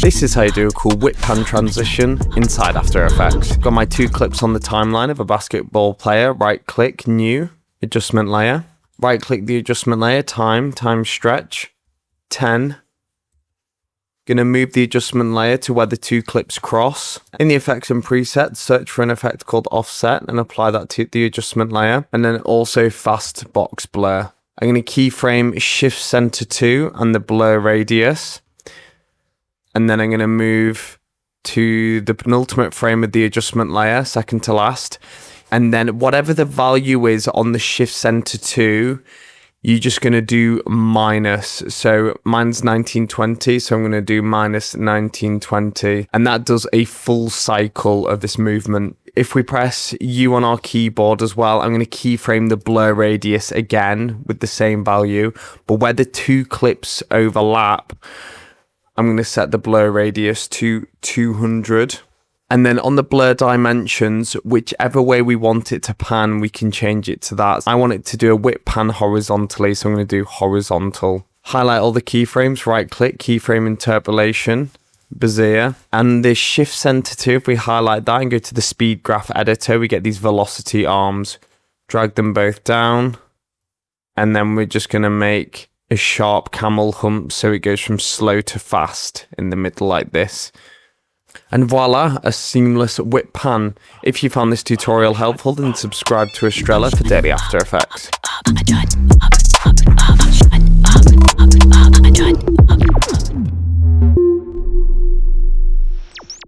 This is how you do a cool whip pan transition inside After Effects. Got my 2 clips on the timeline of a basketball player. Right click, new, adjustment layer. Right click the adjustment layer, time stretch, 10. Gonna move the adjustment layer to where the 2 clips cross. In the effects and presets, search for an effect called offset and apply that to the adjustment layer. And then also fast box blur. I'm gonna keyframe shift center 2 and the blur radius. And then I'm going to move to the penultimate frame of the adjustment layer, second to last. And then whatever the value is on the shift center 2, you're just going to do minus. So mine's 1920, so I'm going to do minus 1920. And that does a full cycle of this movement. If we press U on our keyboard as well, I'm going to keyframe the blur radius again with the same value. But where the 2 clips overlap, I'm going to set the blur radius to 200. And then on the blur dimensions, whichever way we want it to pan, we can change it to that. I want it to do a whip pan horizontally, so I'm going to do horizontal. Highlight all the keyframes, right click, keyframe interpolation, Bezier. And the shift center 2, if we highlight that and go to the speed graph editor, we get these velocity arms. Drag them both down. And then we're just going to make a sharp camel hump, so it goes from slow to fast in the middle like this. And voila, a seamless whip pan. If you found this tutorial helpful, then subscribe to Astrella for daily After Effects.